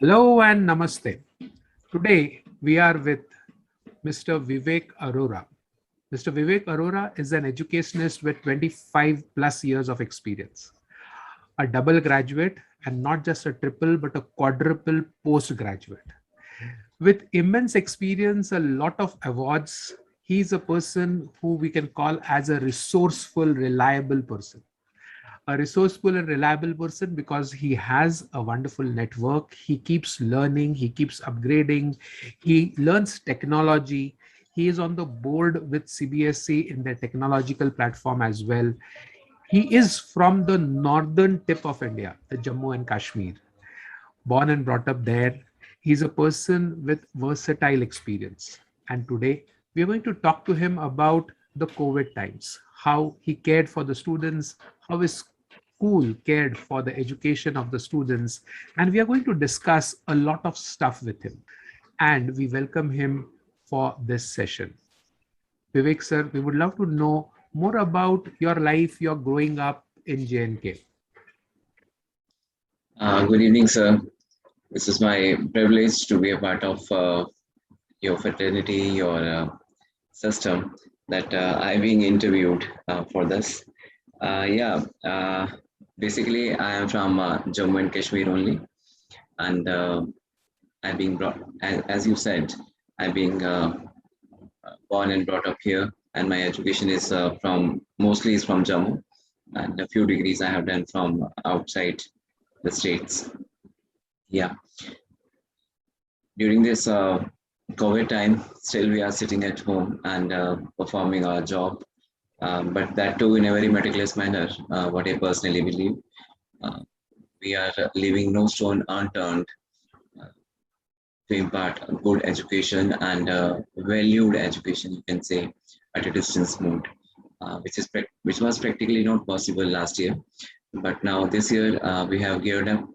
Hello and namaste. Today we are with Mr. Vivek Arora. Mr. Vivek Arora is an educationist with 25 plus years of experience, a double graduate, and not just a triple but a quadruple postgraduate. With immense experience, a lot of awards, he's a person who we can call as a resourceful, reliable person. A resourceful and reliable person because he has a wonderful network. He keeps learning, he keeps upgrading, he learns technology. He is on the board with CBSE in their technological platform as well. He is from the northern tip of India, the Jammu and Kashmir, born and brought up there. He's a person with versatile experience. And today we are going to talk to him about the COVID times, how he cared for the students, how his school cared for the education of the students. And we are going to discuss a lot of stuff with him. And we welcome him for this session. Vivek sir, we would love to know more about your life, your growing up in JNK. Good evening, sir. This is my privilege to be a part of your fraternity, your system that I'm being interviewed for this. Yeah, basically, I am from Jammu and Kashmir only, and I'm being brought, as you said, I'm being born and brought up here, and my education is mostly is from Jammu, and a few degrees I have done from outside the states. Yeah, during this COVID time, still we are sitting at home and performing our job, but that too in a very meticulous manner. What I personally believe, uh, we are leaving no stone unturned uh, to impart a good education and valued education, you can say, at a distance mode, which was practically not possible last year, but now this year we have geared up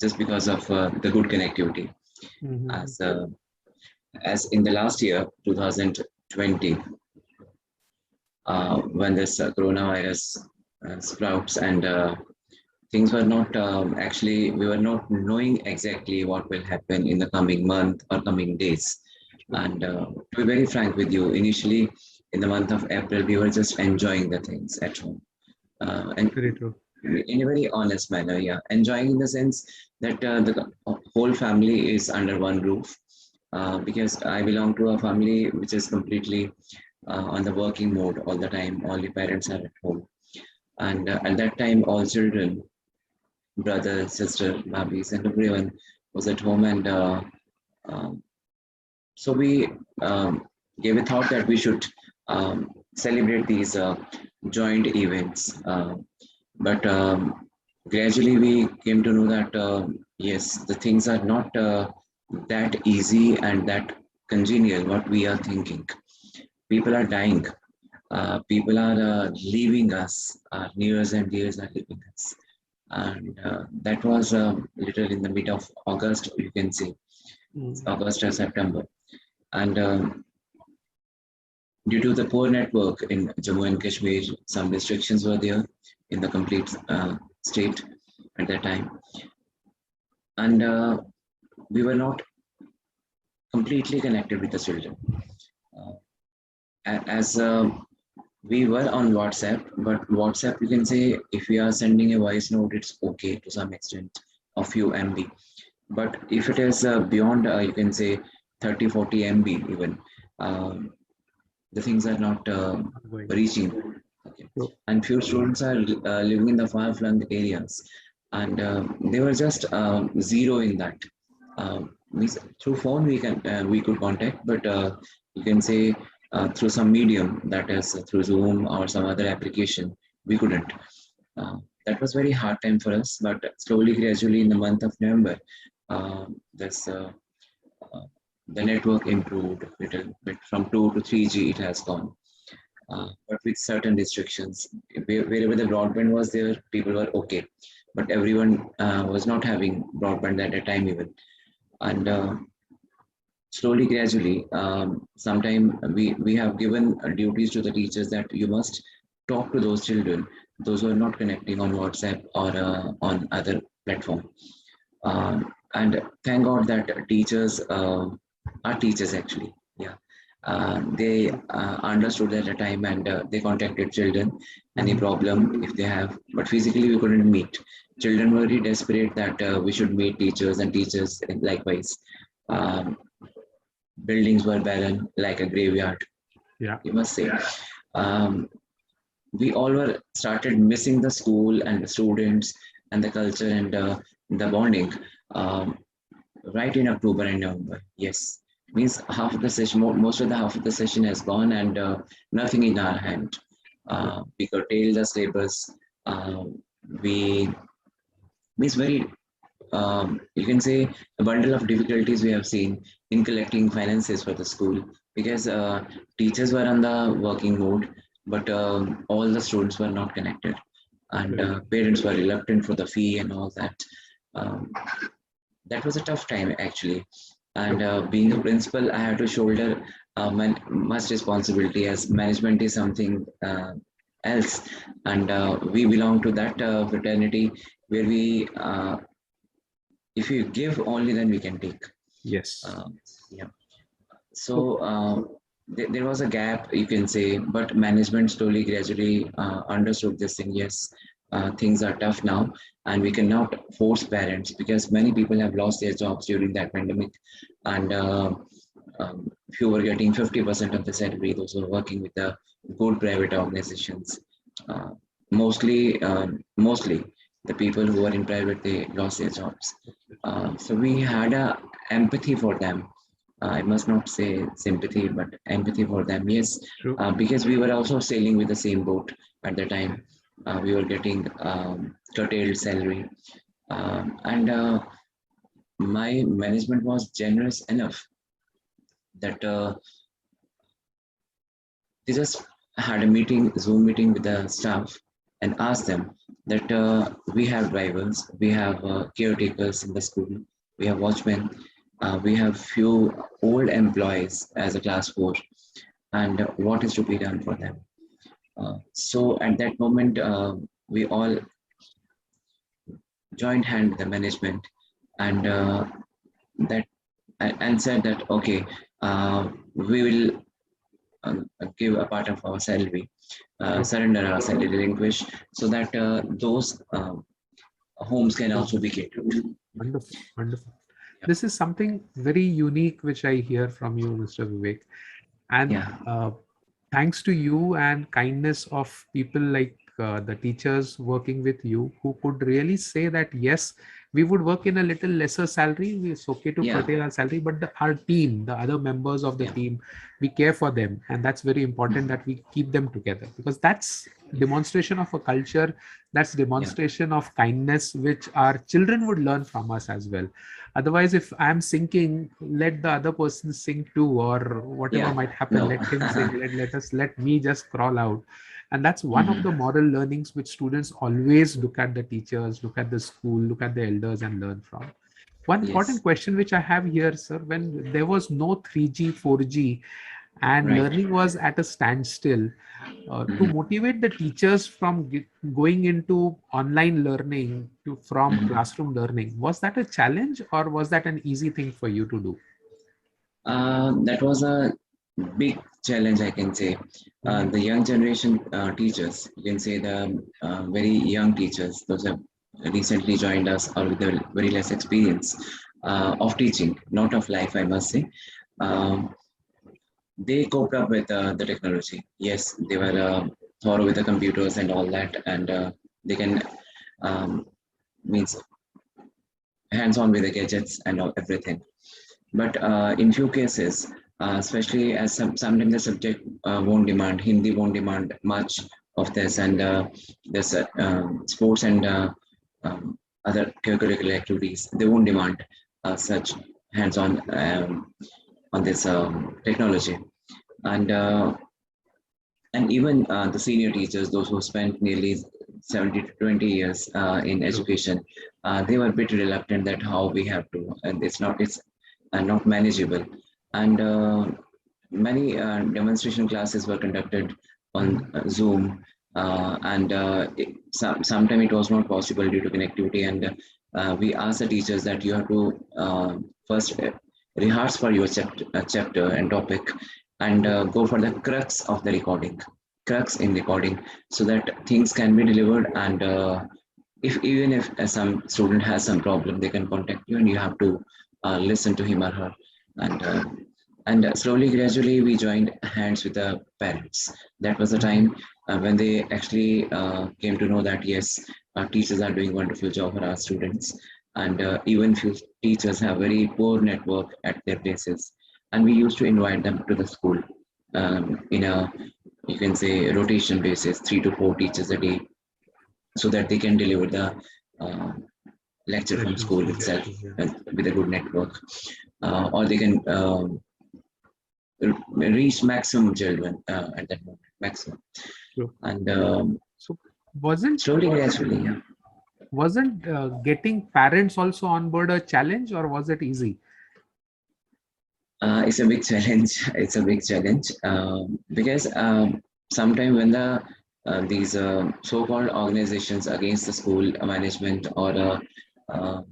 just because of the good connectivity. Mhm. As as in the last year, 2020, when this coronavirus sprouts and things were not actually, we were not knowing exactly what will happen in the coming month or coming days. And to be very frank with you, initially in the month of April, we were just enjoying the things at home. And Very true. in a very honest manner, yeah, enjoying in the sense that the whole family is under one roof, because I belong to a family which is completely on the working mode all the time. All the parents are at home, and at that time, all children, brother, sister, babis, and everyone was at home, and um, so we gave a thought that we should celebrate these joint events. But gradually we came to know that yes, the things are not that easy and that congenial what we are thinking. People are dying. People are leaving us. Nears and dears are leaving us. And that was little in the mid of August, you can say, Mm. August or September. And due to the poor network in Jammu and Kashmir, some restrictions were there in the complete state at that time. And we were not completely connected with the children. Uh, as we were on WhatsApp, but WhatsApp, you can say, if we are sending a voice note, it's okay to some extent, a few MB. But if it is beyond, you can say 30, 40 MB even, um, the things are not Going. reaching. Okay. True. And few students are living in the far-flung areas, and they were just zero in that. Through phone we could contact, but you can say through some medium, that is through Zoom or some other application, we couldn't. Uh, that was very hard time for us, but slowly, gradually, in the month of November, this uh, the network improved a little bit. From 2 to 3G it has gone, but with certain restrictions. Wherever the broadband was there, people were okay, but everyone was not having broadband at a time even. And slowly, gradually, sometime we have given duties to the teachers that you must talk to those children, those who are not connecting on WhatsApp or on other platform. and thank God that teachers are teachers actually. Yeah. They understood at the time, and they contacted children, any Mhm. problem if they have, but physically we couldn't meet. Children were very desperate that we should meet teachers, and teachers likewise. Um, Buildings were barren like a graveyard, Yeah. you must say. Um, we all were started missing the school and the students and the culture and the bonding. Um, right in October and November. Yes, means half of the session, most of the half of the session has gone, and nothing in our hand. We curtailed the syllabus. Uh, we means very, you can say, a bundle of difficulties we have seen in collecting finances for the school, because teachers were on the working mode, but all the students were not connected, and Right. parents were reluctant for the fee and all that. Um, that was a tough time actually, and True. being a principal, I had to shoulder much responsibility, as management is something else, and we belong to that fraternity where we if you give only, then we can take. Yes. uh, yeah. So So, there was a gap, you can say, but management slowly, gradually understood this thing. Yes, things are tough now, and we cannot force parents, because many people have lost their jobs during that pandemic, and if you were getting 50% of the salary, those who are working with the good private organizations, uh, mostly the people who are in private, they lost their jobs. So we had a empathy for them. I must not say sympathy, but empathy for them. Yes, true. because we were also sailing with the same boat at the time. We were getting curtailed salary, and my management was generous enough that they just had a meeting, Zoom meeting with the staff, and asked them that we have drivers, we have caretakers in the school, we have watchmen, we have few old employees as a class four, and what is to be done for them. So at that moment, we all joined hand with the management, and that and said that okay, we will give a part of our salary, True. surrender our salary, relinquish, so that those homes can also be catered. Wonderful. Wonderful. Yeah, This is something very unique which I hear from you, Mr. Vivek. And yeah, thanks to you and kindness of people like the teachers working with you, who could really say that yes, we would work in a little lesser salary, it's okay to yeah, curtail our salary, but our team, the other members of the yeah, team, we care for them, and that's very important that we keep them together, because that's demonstration of a culture, that's yeah, demonstration of kindness which our children would learn from us as well. Otherwise, if I'm sinking, let the other person sink too, or whatever yeah. might happen, No. let him sink. Let me just crawl out. And that's one of Mhm. the moral learnings which students always look at the teachers, look at the school, look at the elders and learn from. One Yes, important question which I have here, sir, when there was no 3G, 4G, and right. learning was at a standstill, to Mhm. motivate the teachers from going into online learning to from Mhm. classroom learning, was that a challenge or was that an easy thing for you to do? That was a big challenge, I can say. Mhm. The young generation teachers, you can say the very young teachers, those have recently joined us or with a very less experience of teaching, not of life, I must say. Um, they coped up with the technology. Yes, they were thorough with the computers and all that, and they can um, means hands-on with the gadgets and all, everything. But in few cases, especially as sometimes the subject won't demand, Hindi won't demand much of this, and this sports and other curricular activities, they won't demand such hands-on on this technology. And even the senior teachers, those who spent nearly 70 to 20 years in True. education, they were a bit reluctant that how we have to, and it's not manageable. And many demonstration classes were conducted on Mhm. Zoom, and sometimes it was not possible due to connectivity, and we ask the teachers that you have to first rehearse for your chapter and topic, and go for the crux in recording, so that things can be delivered. And if even if some student has some problem, they can contact you, and you have to listen to him or her. And slowly, gradually, we joined hands with the parents. That was the time when they actually came to know that yes, our teachers are doing wonderful job for our students, and even few teachers have very poor network at their places, and we used to invite them to the school in a, you can say, rotation basis, 3 to 4 teachers a day, so that they can deliver the uh, lecture from Sessions school to the itself school, yeah. with a good network, or they can reach maximum children at that moment, maximum. True. And So wasn't slowly, gradually, yeah. wasn't getting parents also on board a challenge, or was it easy? It's a big challenge. It's a big challenge because sometimes when the these so-called organizations against the school management, or uh,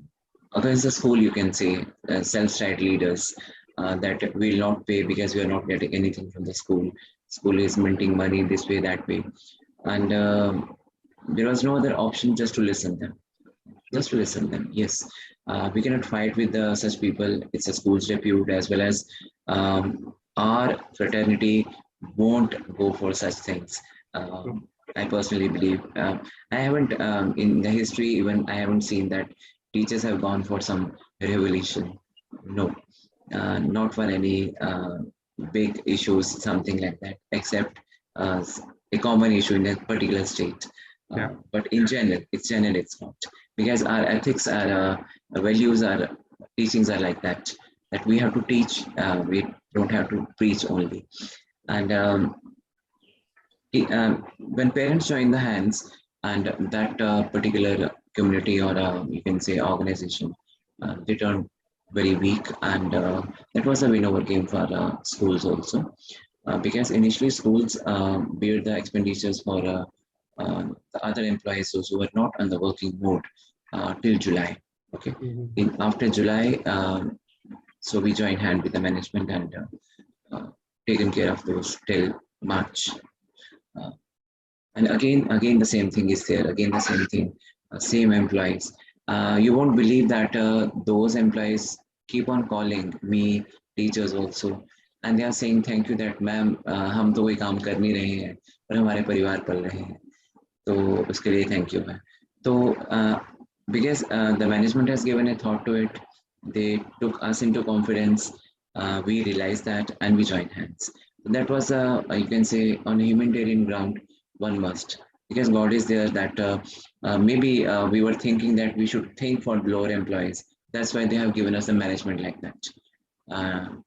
against the school, you can say, self-styled leaders, that will not pay because we are not getting anything from the school. School is minting money this way, that way, and there was no other option just to listen them. True. Just to listen them. Yes, we cannot fight with such people. It's a school's repute, as well as our fraternity won't go for such things. True. I personally believe. I haven't in the history, even I haven't seen that teachers have gone for some revolution. No, not for any big issues, something like that, except a common issue in a particular state. Yeah. But in general, it's not, because our ethics, our values, our teachings are like that. That we have to teach. We don't have to preach only. And when parents join the hands, and that particular community, or you can say organization, they turn very weak, and that was a win over game for schools also, because initially schools bear the expenditures for the other employees, those who were not on the working mode, till July. Okay, Mhm. in after July, so we joined hand with the management, and taken care of those till March. Uh, and again, the same thing is there. Again, the same thing, same employees. You won't believe that those employees keep on calling me, teachers also, and they are saying thank you that ma'am, हम तो कोई काम कर नहीं रहे हैं, पर हमारे परिवार पल रहे हैं, तो उसके लिए thank you है. तो because the management has given a thought to it, they took us into confidence. We realized that, and we joined hands. That was you can say, on a humanitarian ground, one must, because God is there. That maybe we were thinking that we should think for lower employees. That's why they have given us a management like that.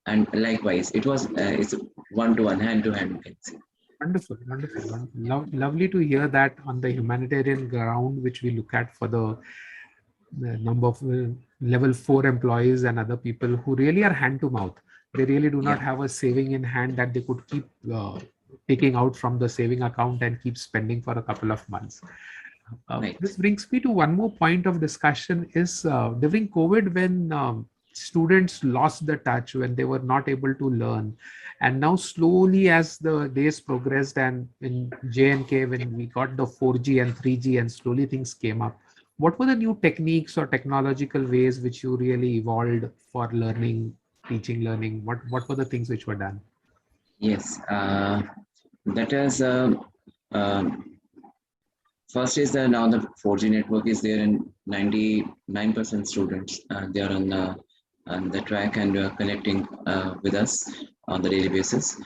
And likewise, it was it's one to one, hand to hand, you can say. Wonderful, wonderful, wonderful. Lovely to hear that on the humanitarian ground, which we look at for the number of level 4 employees and other people who really are hand to mouth. They really do not Yeah, have a saving in hand that they could keep taking out from the saving account and keep spending for a couple of months. right. This brings me to one more point of discussion is during COVID, when students lost the touch, when they were not able to learn. And now slowly as the days progressed, and in J&K, when we got the 4G and 3G and slowly things came up, what were the new techniques or technological ways which you really evolved for learning, teaching, learning? What were the things which were done? Yes, that is first is that now the 4G network is there, and 99% students they are on the track, and connecting with us on the daily basis.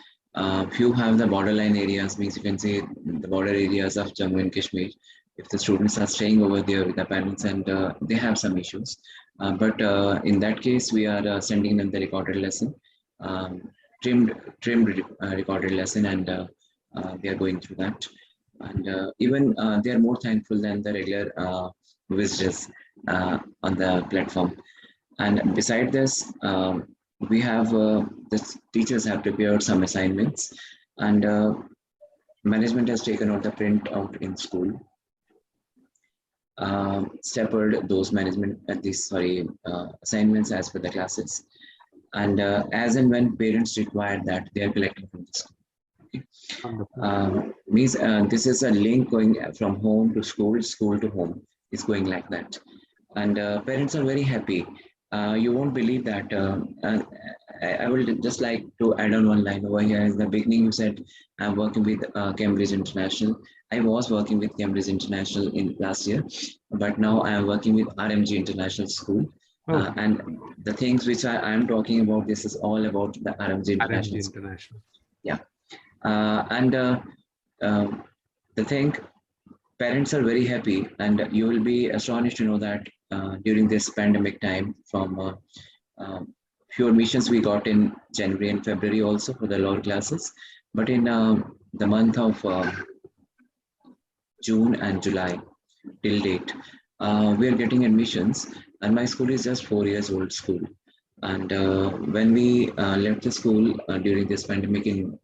Few have the borderline areas, means you can say the border areas of Jammu and Kashmir. If the students are staying over there with the parents, and they have some issues, but in that case, we are sending them the recorded lesson, um, trimmed recorded lesson, and they are going through that. And even they are more thankful than the regular visitors on the platform. And beside this, we have the teachers have prepared some assignments, and management has taken out the print out in school. steppered those management these assignments as per the classes, and as and when parents require that, they are collecting from the school. Okay. Wonderful. Means this is a link going from home to school, school to home. It's going like that, and parents are very happy. You won't believe that. I will just like to add on one line over here. In the beginning, you said I'm working with Cambridge International. I was working with Cambridge International in last year, but now I am working with RMG International School. Oh, And the things which I am talking about, this is all about the RMG RMG International School. International. Yeah. And um, the thing, parents are very happy, and you will be astonished to know that during this pandemic time, from few admissions we got in January and February also for the lower classes, but in the month of June and July till date, we are getting admissions, and my school is just 4 years old school. And when we left the school during this pandemic in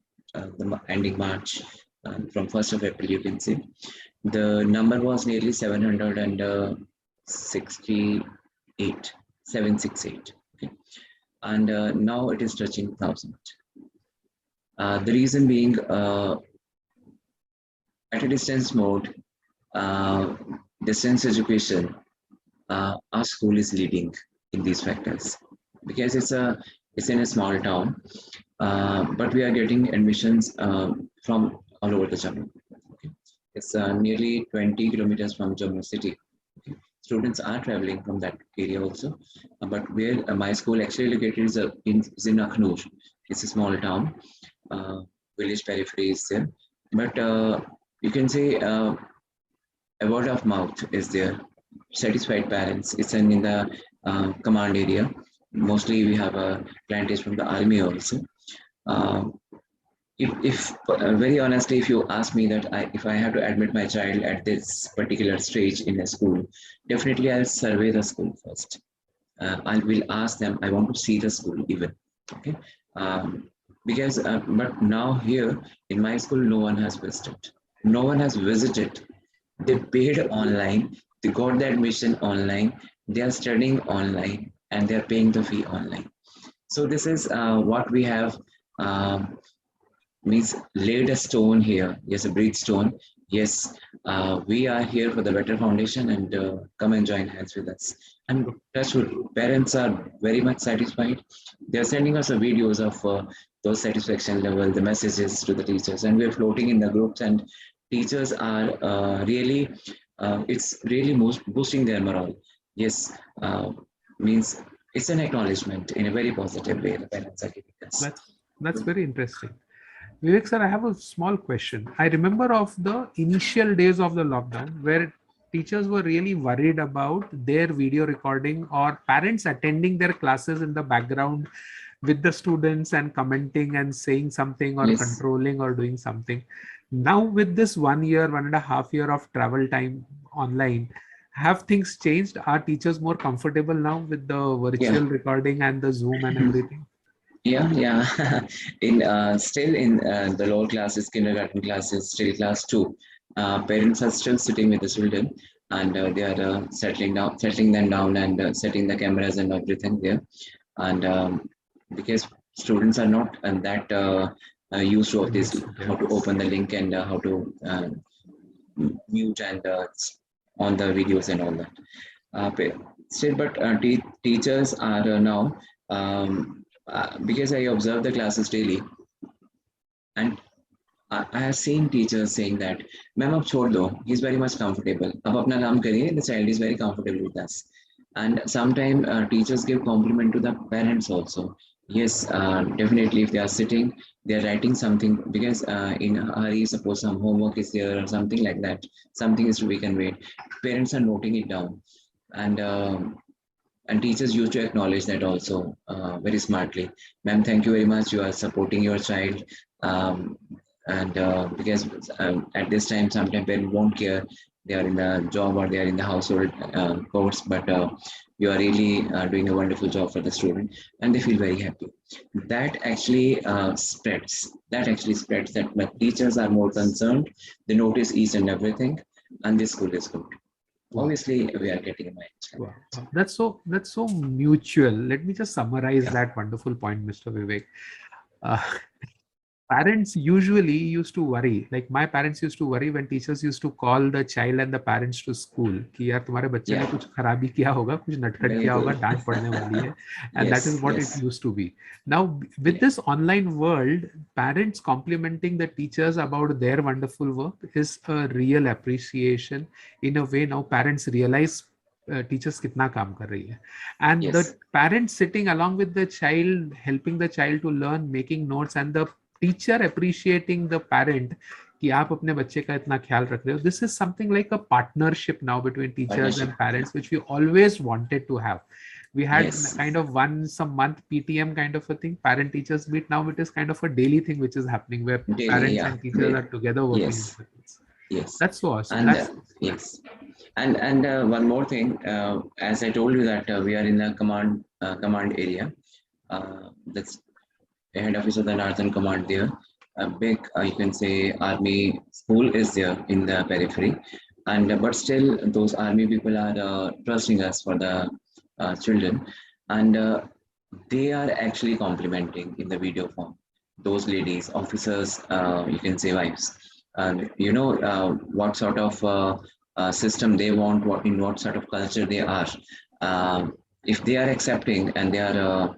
ending March, from 1st of April, you can see the number was nearly 768, 768. Okay. And now it is touching 1,000. The reason being, at a distance mode, uh, distance education, our school is leading in these factors because it's in a small town, but we are getting admissions from all over the Jammu. Okay. It's nearly 20 kilometers from Jammu city. Okay. Students are traveling from that area also, but where my school actually located is in Akhnur. It's a small town, uh, village periphery is there, but you can say a word of mouth is there. Satisfied parents. It's in the command area. Mostly we have a clientage from the army also. Um, if very honestly, if you ask me that if I have to admit my child at this particular stage in a school, definitely I'll survey the school first. I will ask them. I want to see the school even. Okay, because but now here in my school, no one has visited. No one has visited. They paid online. They got the admission online. They are studying online, and they are paying the fee online. So this is what we have. Um, Means laid a stone here. Yes, a breed stone. Yes, we are here for the better foundation, and come and join hands with us. And that's what parents are very much satisfied. They are sending us the videos of those satisfaction level, the messages to the teachers, and we're floating in the groups. And teachers are really, it's really boosting their morale. Yes, means it's an acknowledgement in a very positive way. The parents are giving us. That's very interesting. Vivek sir, I have a small question. I remember of the initial days of the lockdown where teachers were really worried about their video recording or parents attending their classes in the background with the students and commenting and saying something or Yes. controlling or doing something. Now, with this 1 year, 1.5 year of travel time online, have things changed? Are teachers more comfortable now with the Yeah. virtual recording and the Zoom and everything? Yeah, yeah. In still in the lower classes, kindergarten classes, still class two, parents are still sitting with the children, and they are settling them down, and setting the cameras and everything there. And because students are not that used to of this, Understood. Yeah. how to open the link and how to mute and on the videos and all that. Still, but teachers are now, because I observe the classes daily, and I have seen teachers saying that, "Ma'am, ab chhod do. He's very much comfortable. Ab apna kaam kariye. The child is very comfortable with us." And sometimes teachers give compliment to the parents also. Yes, definitely. If they are sitting, they are writing something because in a hurry, suppose some homework is there or something like that. Something is to be conveyed. Parents are noting it down, and teachers used to acknowledge that also very smartly. Ma'am, thank you very much. You are supporting your child. Um, and because at this time, sometimes parents won't care. They are in the job or they are in the household course, but you are really doing a wonderful job for the student, and they feel very happy. That actually spreads. That actually spreads that teachers are more concerned. They notice each and everything, and this school is good. Wow. obviously we are getting a match. Wow. Wow. That's so mutual. Let me just summarize Yeah. that wonderful point, Mr. Vivek. Uh, parents usually used to worry, like my parents used to worry when teachers used to call the child and the parents to school कि यार तुम्हारे बच्चे ने Yeah. कुछ खराबी किया होगा, कुछ नटखट किया होगा, Bilkul. डांट पड़ने वाली है. And that is Yes, what it yes, used to be. Now with yeah, this online world, parents complimenting the teachers about their wonderful work is a real appreciation. In a way, now parents realize teachers कितना काम कर रही है, and the yes, parents sitting along with the child, helping the child to learn, making notes, and the teacher appreciating the parent कि आप अपने बच्चे का इतना ख्याल रख रहे हो. This is something like a partnership now between teachers partnership. and Yeah. parents, which we always wanted to have. We had Yes, kind of once a month PTM kind of a thing, parent teachers meet. Now it is kind of a daily thing which is happening where daily. parents Yeah. and teachers are together working with Yes, the kids. yes, That's so awesome. and That's yes, and one more thing. As I told you that we are in the command area. That's the head office of the Northern Command there. A big, you can say, army school is there in the periphery, and but still those army people are trusting us for the children, and they are actually complimenting in the video form those ladies, officers, you can say wives, and what sort of system they want, what in what sort of culture they are. If they are accepting and they are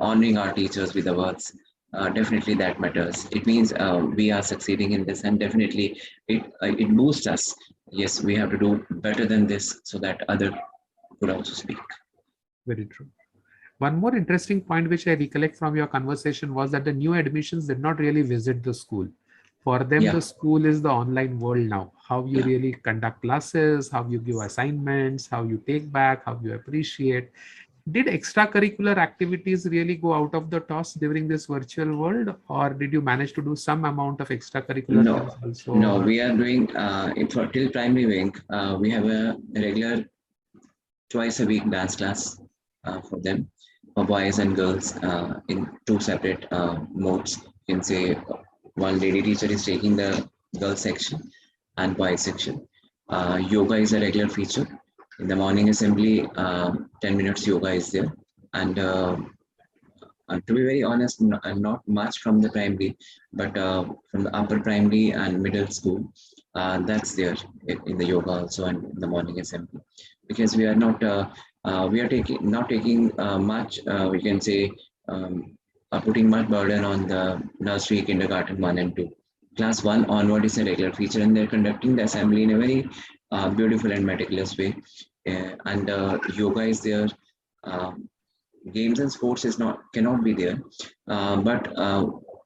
honoring our teachers with the words, definitely that matters. It means we are succeeding in this, and definitely it boosts us. Yes, we have to do better than this so that other could also speak. very true. One more interesting point which I recollect from your conversation was that the new admissions did not really visit the school. For them, Yeah, the school is the online world now. How you yeah. really conduct classes, how you give assignments, how you take back, how you appreciate. Did extracurricular activities really go out of the toss during this virtual world, or did you manage to do some amount of extracurricular No, things also? no. Or We are doing for till primary wing. We have a regular twice a week dance class for them, for boys and girls in two separate modes. You can say one lady teacher is taking the girls section and boys section. Yoga is a regular feature. In the morning assembly, 10 minutes yoga is there. And to be very honest, not much from the primary, but from the upper primary and middle school, that's there in the yoga also and in the morning assembly, because we are taking not taking much, we can say, putting much burden on the nursery, kindergarten 1 and 2. Class 1 onward is a regular feature, and they're conducting the assembly in a very beautiful and meticulous way. And yoga is there. Um, Games and sports is not cannot be there, but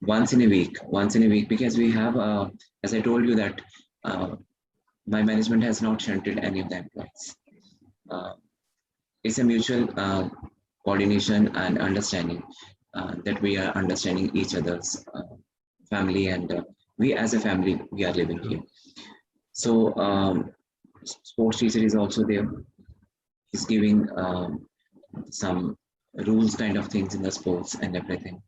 once in a week, because we have, as I told you that uh, my management has not shunted any of the employees. uh, it's a mutual coordination and understanding, that we are understanding each other's family, and we as a family we are living here. So sports teacher is also there. He's giving some rules kind of things in the sports and everything.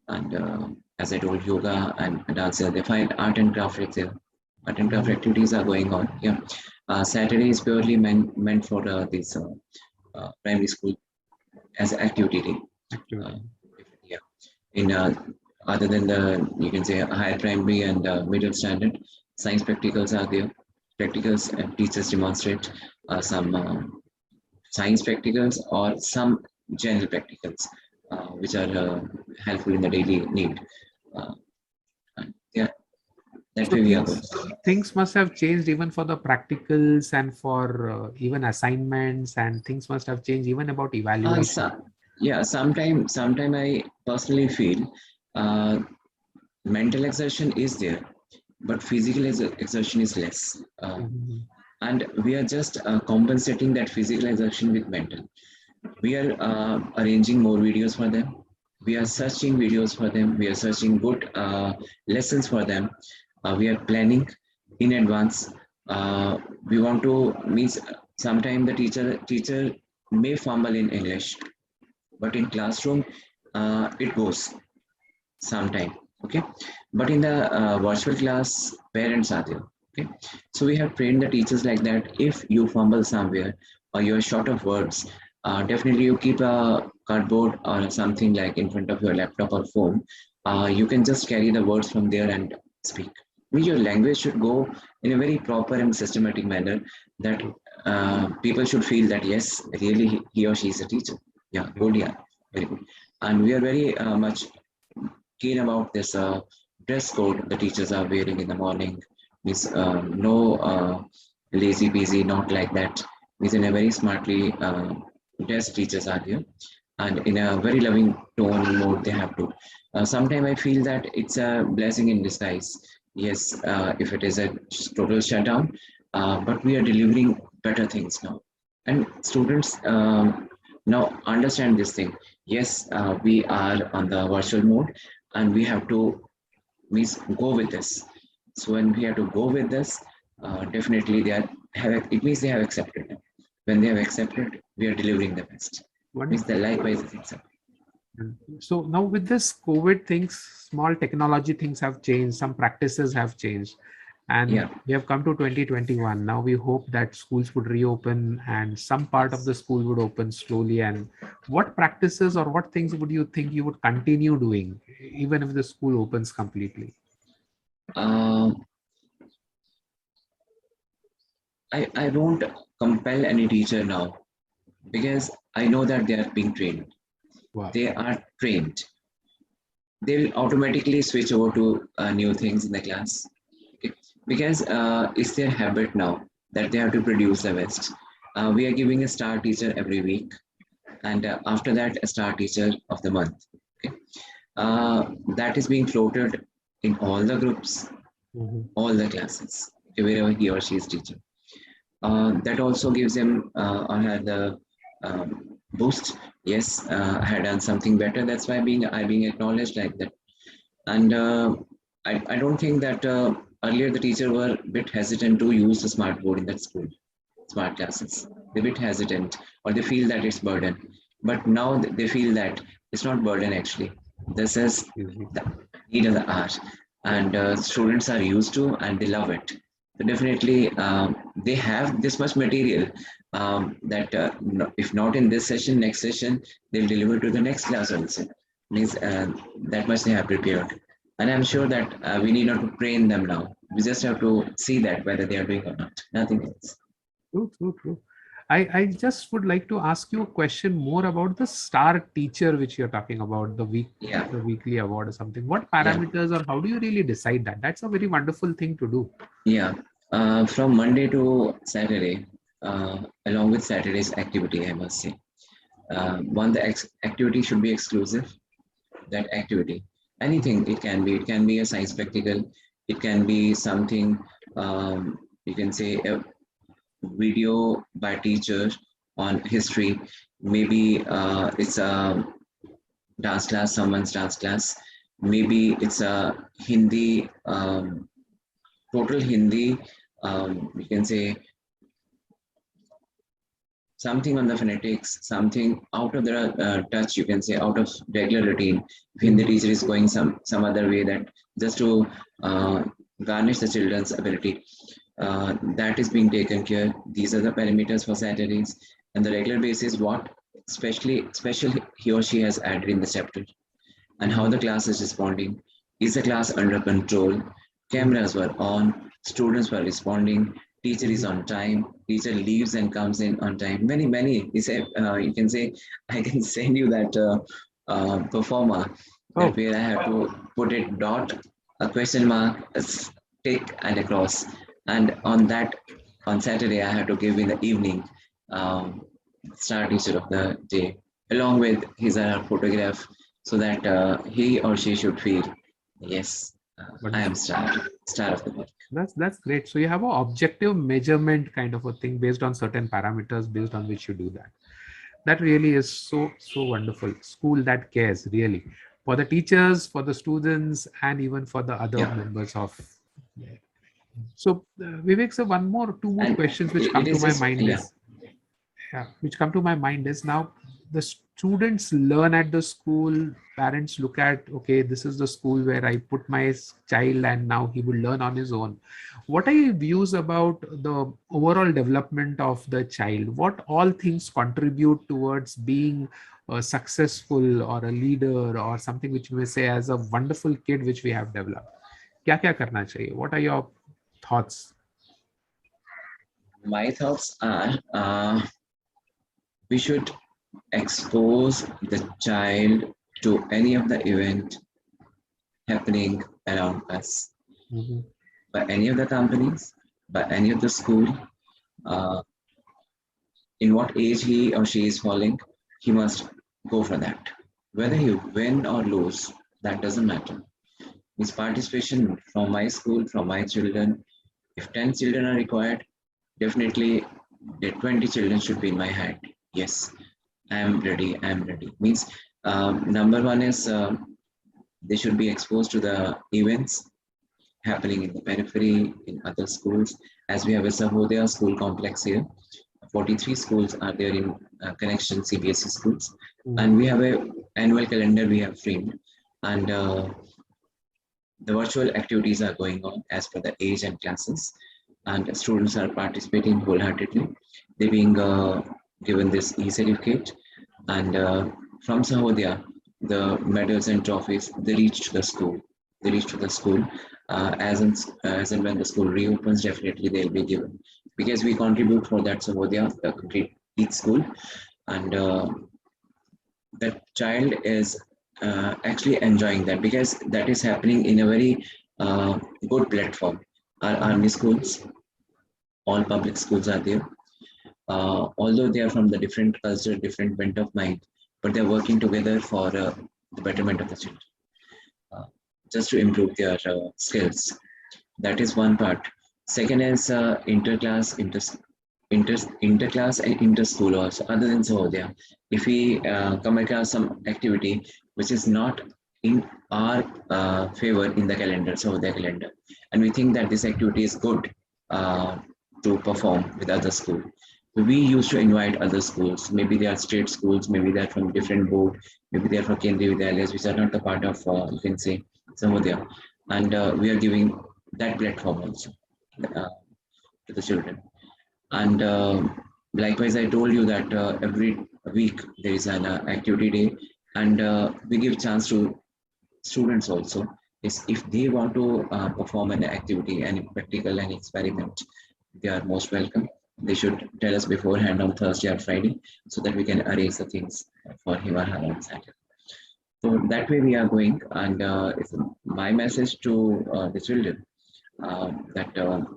And as I told, yoga and dance, they find art and craft is there. Art and craft activities are going on. Yeah. Saturday is purely meant for this primary school as an activity day. Uh, activity? yeah. In other than the, you can say, higher primary and middle standard, science practicals are there. Practicals and teachers demonstrate some science practicals or some general practicals, which are helpful in the daily need. Uh, and yeah, that So way we are going. things must have changed even for the practicals and for even assignments, and things must have changed even about evaluation. Yeah, sometime I personally feel uh, mental exertion is there, but physical exertion is less. Mhm. And we are just compensating that physical exertion with mental. We are arranging more videos for them. We are searching videos for them. We are searching good lessons for them. We are planning in advance. We want to means sometime the teacher may fumble in English, but in classroom it goes sometime. Okay, but in the virtual class, parents are there. Okay, so we have trained the teachers like that. If you fumble somewhere or you're short of words, definitely you keep a cardboard or something like in front of your laptop or phone. You can just carry the words from there and speak. I mean, your language should go in a very proper and systematic manner that people should feel that yes, really he or she is a teacher. Yeah, good, yeah, very good. And we are very much keen about this dress code the teachers are wearing in the morning. Means no lazy peasy, not like that. Means in a very smartly dressed teachers are there, and in a very loving tone mode they have to. Sometimes I feel that it's a blessing in disguise. Yes, if it is a total shutdown, but we are delivering better things now, and students now understand this thing. Yes, we are on the virtual mode and we have to means go with this. So when we have to go with this, definitely they are have it means they have accepted it. When they have accepted, we are delivering the best. Means the Wonderful. likewise is accepted. So now with this COVID things, small technology things have changed, some practices have changed, and Yeah. we have come to 2021. Now we hope that schools would reopen and some part of Yes. the school would open slowly. And what practices or what things would you think you would continue doing even if the school opens completely? Uh, I won't compel any teacher now because I know that they are being trained. Wow. They are trained. They will automatically switch over to new things in the class. Okay. Because it's their habit now that they have to produce the best. We are giving a star teacher every week, and after that, a star teacher of the month. Okay. That is being floated in all the groups, Mhm. all the classes, wherever he or she is teaching. That also gives him or her the boost. Yes, I had done something better. That's why I being acknowledged like that. And I don't think that earlier the teacher were a bit hesitant to use the smart board in that school, smart classes. They're a bit hesitant or they feel that it's burden. But now they feel that it's not burden actually. This is Easy. the need of the art. And students are used to and they love it. So definitely they have this much material that if not in this session, next session, they'll deliver to the next class also. Means that much they have prepared. And I'm sure that we need not to train them now. We just have to see that whether they are doing or not. Nothing else. True, true, true. I just would like to ask you a question more about the star teacher which you're talking about, Yeah, the weekly award or something. What yeah, parameters or how do you really decide that? That's a very wonderful thing to do. yeah. From Monday to Saturday, along with Saturday's activity, I must say. One, the activity should be exclusive. That activity, anything it can be a science spectacle, it can be something you can say a video by teacher on history, maybe it's a dance class, someone's dance class, maybe it's a Hindi total Hindi, you can say something on the phonetics, something out of the touch, you can say out of regular routine. If Hindi Mhm. teacher is going some other way that just to garnish the children's ability, that is being taken care. These are the parameters for Saturdays and the regular basis. What especially special he or she has added in the chapter and how Mhm. the class is responding. Is the class under control? Mhm. Cameras were on, students were responding, teacher is Mhm. on time, teacher leaves and comes in on time. Many. You can say, I can send you that performer that Oh, where I have to put it dot, a question mark, a tick, and a cross. And on that, on Saturday, I have to give in the evening um, star teacher of the day along with his or her photograph so that he or she should feel, yes, I am wonderful. star of the week. That's great. So you have a objective measurement kind of a thing based on certain parameters based on which you do that. That really is so wonderful. School that cares really for the teachers, for the students, and even for the other Yeah, members of. So Vivek, so two more and questions which it come to is my just mind yeah, is which come to my mind is now the students learn at the school parents look at, okay, this is the school where I put my child and now he will learn on his own. What are your views about the overall development of the child? What all things contribute towards being a successful or a leader or something which we may say as a wonderful kid which we have developed? क्या क्या करना चाहिए? What are your thoughts? My thoughts are we should expose the child to any of the event happening around us Mhm. by any of the companies, by any of the school. Uh, in what age he or she is falling, he must go for that. Whether he win or lose, that doesn't matter. His participation from my school, from my children, if 10 children are required, definitely the 20 children should be in my hand. Yes, I am ready. I am ready. Means number one is they should be exposed to the events happening in the periphery, in other schools. As we have a Sahodaya school complex here, 43 schools are there in connection CBSE schools. And we have a annual calendar we have framed. And the virtual activities are going on as per the age and classes. And students are participating wholeheartedly. They being given this e-certificate. And from Sahodaya, the medals and trophies, they reach to the school. They reach to the school. As and when the school reopens, definitely they'll be given. Because we contribute for that Sahodaya, the complete each school. And that child is actually enjoying that because that is happening in a very good platform. Our army schools, all public schools are there. Although they are from the different culture, different bent of mind, but they're working together for the betterment of the children, just to improve their skills. That is one part. Second is interclass and inter-school also, other than Sahodaya. If we come across some activity which is not in our favor in the calendar, Sahodaya calendar, and we think that this activity is good to perform with other school, we used to invite other schools. Maybe they are state schools, maybe they are from different board, maybe they are from Kendriya Vidyalayas, which are not a part of, you can say, Sahodaya. And we are giving that platform also to the children. And likewise, I told you that every week there is an activity day, and we give chance to students also. Is if they want to perform an activity, any practical and experiment, they are most welcome. They should tell us beforehand on Thursday or Friday so that we can arrange the things for him or her on Saturday. So that way we are going, and it's my message to the children that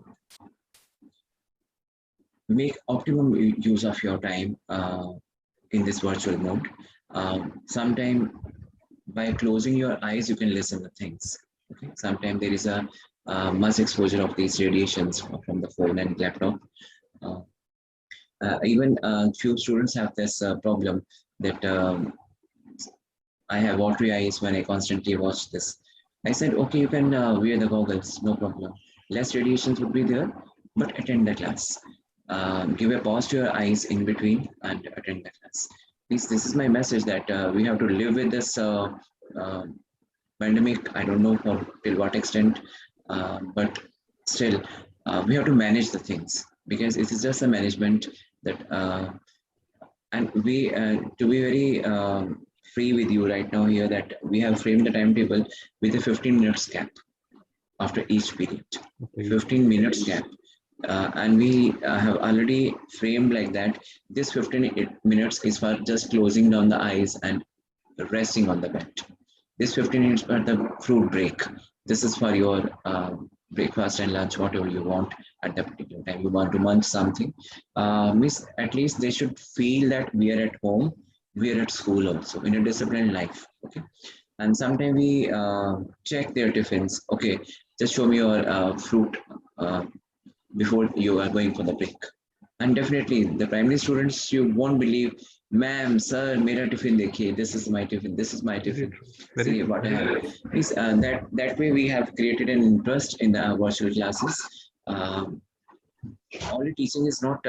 make optimum use of your time in this virtual mode. Sometime by closing your eyes, you can listen to things. Okay. Sometimes there is a much exposure of these radiations from the phone and laptop. Uh, Even few students have this problem that I have watery eyes when I constantly watch this. I said, okay, you can wear the goggles, no problem. Less radiations would be there, but attend the class. Give a pause to your eyes in between and attend the class. This is my message that we have to live with this uh, pandemic. I don't know for till what extent, but still, we have to manage the things because it is just a management that, and we, to be very free with you right now here, that we have framed the timetable with a 15 minutes gap after each period. Okay. 15 minutes gap. And we have already framed like that. This 15 minutes is for just closing down the eyes and resting on the bed. This 15 minutes for the fruit break. This is for your breakfast and lunch, whatever you want at that particular time. You want to munch something. Miss, at least they should feel that we are at home, we are at school also, in a disciplined life. Okay. And sometimes we check their tiffins. Okay, just show me your fruit before you are going for the break. And definitely, the primary students, you won't believe, ma'am, sir, mera tiffin dekhiye, this is my tiffin, this is my tiffin. See what I have. Please, that way we have created an interest in the virtual classes. Only teaching is not,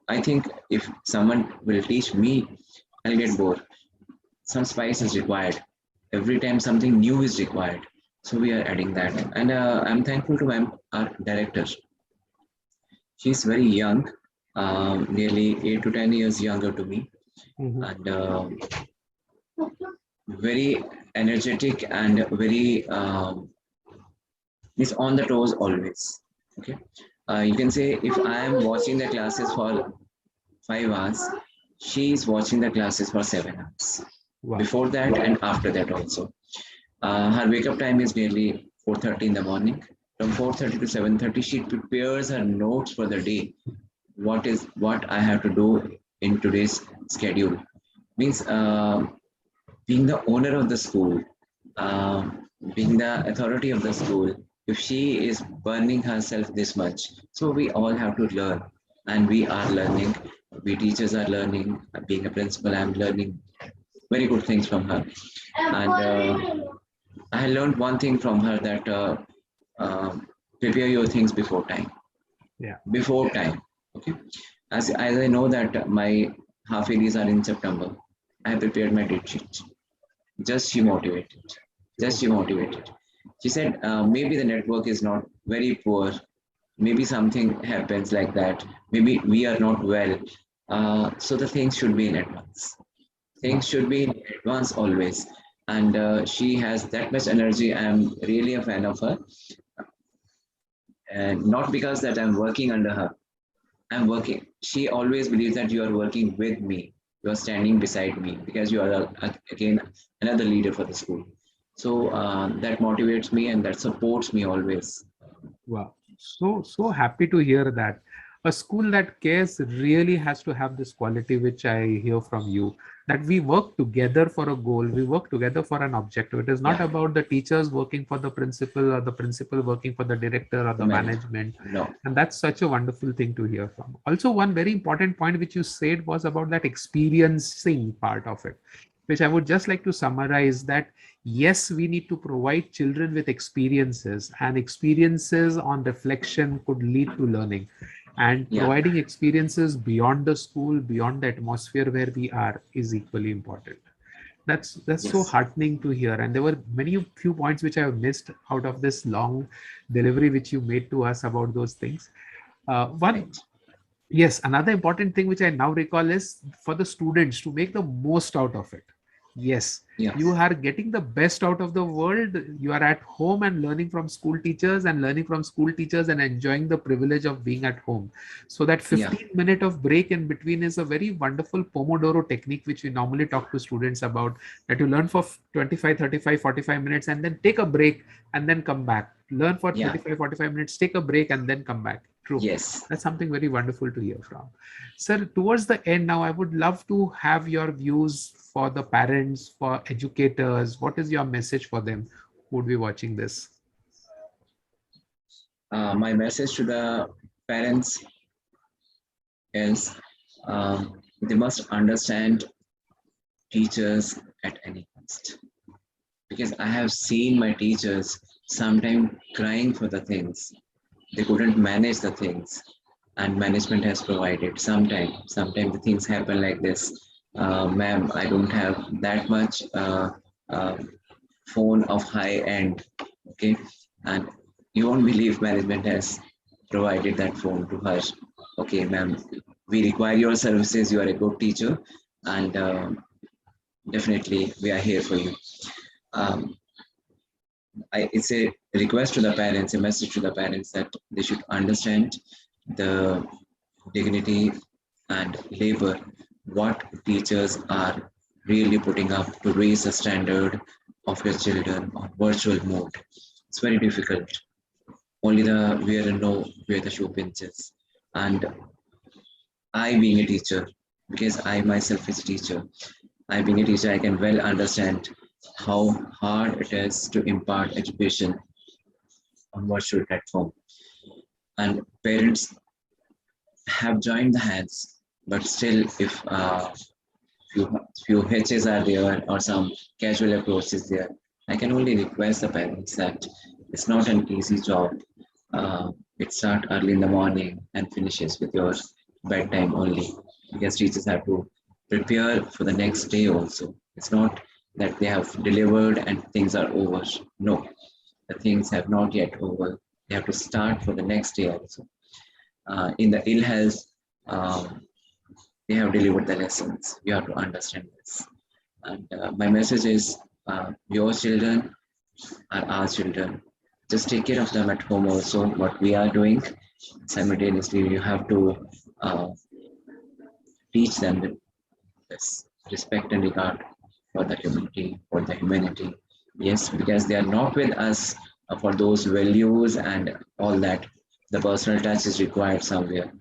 I think if someone will teach me, I'll get bored. Some spice is required. every time something new is required. So we are adding that. And I'm thankful to our director. She's very young, nearly 8 to 10 years younger to me, Mhm. and very energetic and very is on the toes always. Okay. You can say if I am watching the classes for 5 hours, she is watching the classes for 7 hours. Wow. Before that and after that also. Her wake up time is nearly 4:30 in the morning. From 4:30 to 7:30, she prepares her notes for the day. What I have to do in today's schedule. Means being the owner of the school, uh, being the authority of the school, if she is burning herself this much, so we all have to learn, and we are learning. We teachers are learning. Being a principal, I'm learning very good things from her, and I learned one thing from her that uh, prepare your things before time. Yeah. Before time, okay. As I know that my half yearlies are in September, I have prepared my date sheet. Just she motivated. Just she motivated. She said, maybe the network is not very poor. Maybe something happens like that. Maybe we are not well. So the things should be in advance. Things Wow. should be in advance always. And she has that much energy. I'm really a fan of her. And not because that I'm working under her. I'm working. She always believes that you are working with me. You are standing beside me because you are again another leader for the school. So that motivates me and that supports me always. Wow. So happy to hear that. A school that cares really has to have this quality, which I hear from you, that we work together for a goal, we work together for an objective. It is not Yeah, about the teachers working for the principal or the principal working for the director or the the manager. management. No. And that's such a wonderful thing to hear from. Also, one very important point which you said was about that experiencing part of it, which I would just like to summarize that yes, we need to provide children with experiences, and experiences on reflection could lead to learning. And Yeah. providing experiences beyond the school, beyond the atmosphere where we are, is equally important. That's so Yes. heartening to hear. And there were many few points which I have missed out of this long delivery which you made to us about those things. One Right. Yes, another important thing which I now recall is for the students to make the most out of it. Yes, Yeah. you are getting the best out of the world. You are at home and learning from school teachers, and learning from school teachers and enjoying the privilege of being at home. So that Yeah. 15-minute of break in between is a very wonderful Pomodoro technique, which we normally talk to students about, that you learn for 25, 35, 45 minutes and then take a break and then come back. Learn for Yeah. 35, 45 minutes, take a break and then come back. True. Yes. That's something very wonderful to hear from. Sir, towards the end now, I would love to have your views for the parents, for educators. What is your message for them who would be watching this? My message to the parents is they must understand teachers at any cost. Because I have seen my teachers sometimes crying for the things. They couldn't manage the things, and management has provided. Sometimes the things happen like this. Ma'am, I don't have that much uh, phone of high end. Okay, and you won't believe management has provided that phone to her. Okay, ma'am, we require your services. You are a good teacher, and definitely we are here for you. Um, it's a request to the parents, a message to the parents that they should understand the dignity and labor what teachers are really putting up to raise the standard of your children on virtual mode. It's very difficult. Only the wearer know where the shoe pinches. And I being a teacher, because I myself is a teacher, I being a teacher, I can well understand how hard it is to impart education on virtual platform. And parents have joined the hands, but still, if few hitches are there or some casual approach is there, I can only request the parents that it's not an easy job. It starts early in the morning and finishes with your bedtime only, because teachers have to prepare for the next day also. It's not that they have delivered and things are over. No, the things have not yet over. They have to start for the next day also. In the ill health, um, they have delivered the lessons. You have to understand this. And my message is your children are our children. Just take care of them at home also, what we are doing. Simultaneously, you have to uh, teach them with this respect and regard for the community, for the humanity. Yes, because they are not with us for those values and all that. The personal touch is required somewhere.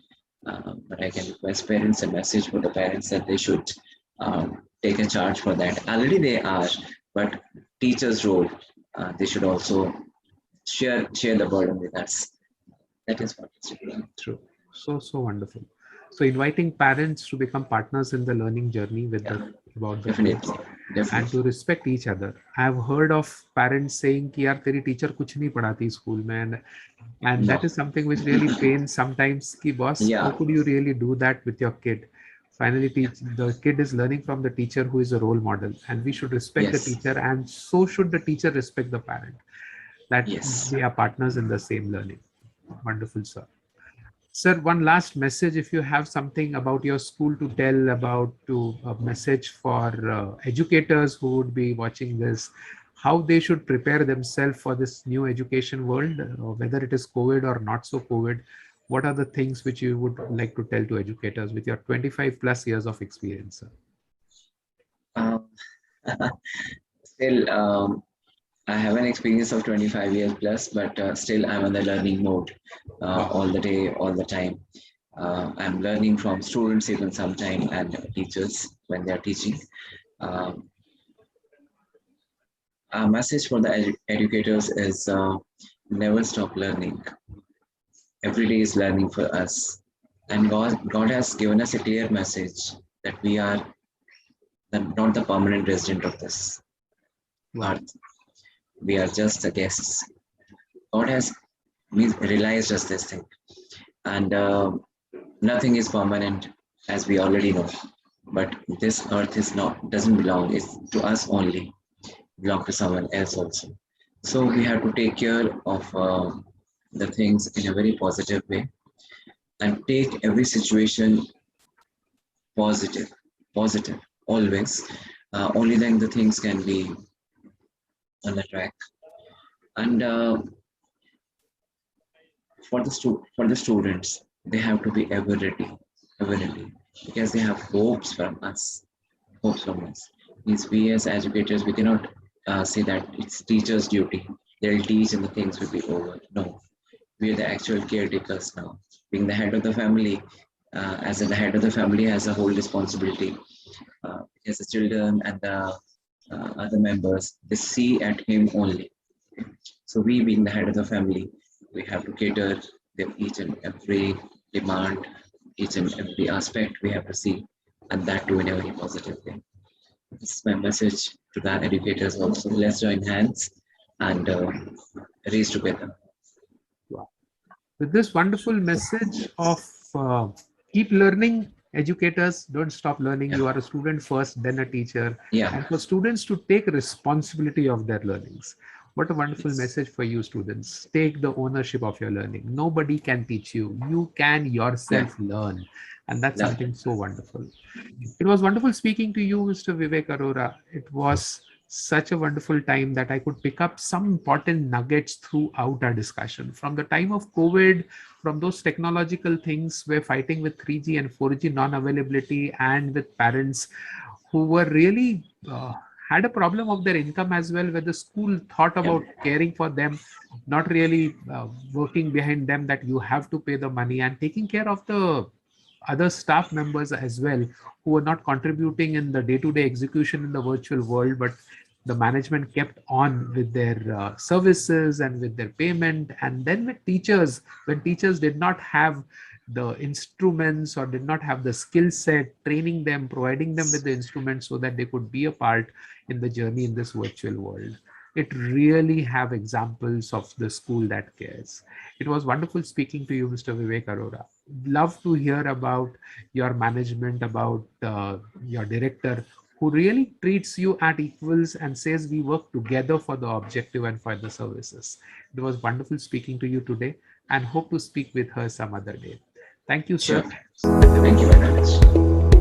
But I can request parents a message for the parents that they should take a charge for that. Already they are, but teachers' role, they should also share the burden with us. That is what it's doing. True. So wonderful. So inviting parents to become partners in the learning journey with Yeah, about the definitely, kids and definitely. to respect each other. I have heard of parents saying कि यार तेरी teacher कुछ नहीं पढ़ाती school में, and No. that is something which really pains sometimes कि boss, how Yeah. could you really do that with your kid? Finally, the kid is learning from the teacher who is a role model, and we should respect the Yes. teacher, and so should the teacher respect the parent, that Yes. they are partners in the same learning. Wonderful, sir. Sir, one last message, if you have something about your school to tell about, to a message for educators who would be watching this, how they should prepare themselves for this new education world, whether it is COVID or not so COVID. What are the things which you would like to tell to educators with your 25 plus years of experience, sir? Um, still, I have an experience of 25 years plus, but still I'm in the learning mode Wow. all the day, all the time. I'm learning from students even sometime and teachers when they're teaching. Um, our message for the educators is never stop learning. Every day is learning for us. And God has given us a clear message that we are not the permanent resident of this Wow. earth. We are just the guests. God has realized us this thing. And nothing is permanent, as we already know. But this earth is not doesn't belong. It's to us only. Belong to someone else also. So we have to take care of the things in a very positive way and take every situation positive, positive always. Only then the things can be on the track. And for the students, they have to be ever ready, because they have hopes from us, hopes from us. Means we as educators, we cannot say that it's teachers' duty. They'll teach and the things will be over. No, we are the actual caretakers now. Being the head of the family, as the head of the family has a whole responsibility. Because the children and the other members, they see at him only. So we, being the head of the family, we have to cater them each and every demand, each and every aspect we have to see, and that too in a very positive way. This is my message to the educators also. Let's join hands and raise together. Wow. With this wonderful message of keep learning, educators, don't stop learning. Yeah, You are a student first, then a teacher, yeah, and for students to take responsibility of their learnings. What a wonderful yes, message for you, students. Take the ownership of your learning. Nobody can teach you. You can yeah. yourself learn. And that's Love something it. so wonderful. It was wonderful speaking to you, Mr. Vivek Arora. It was such a wonderful time that I could pick up some important nuggets throughout our discussion. From the time of COVID, from those technological things, we're fighting with 3G and 4G non-availability, and with parents who were really had a problem of their income as well, where the school thought Yeah, about caring for them, not really working behind them, that you have to pay the money, and taking care of the other staff members as well, who are not contributing in the day-to-day execution in the virtual world, but the management kept on with their services and with their payment. And then with teachers, when teachers did not have the instruments or did not have the skill set, training them, providing them with the instruments so that they could be a part in the journey in this virtual world. It really have examples of the school that cares. It was wonderful speaking to you, Mr. Vivek Arora. Love to hear about your management, about your director who really treats you at equals and says we work together for the objective and for the services. It was wonderful speaking to you today and hope to speak with her some other day. Thank you, sir. Sure. Thank you very much.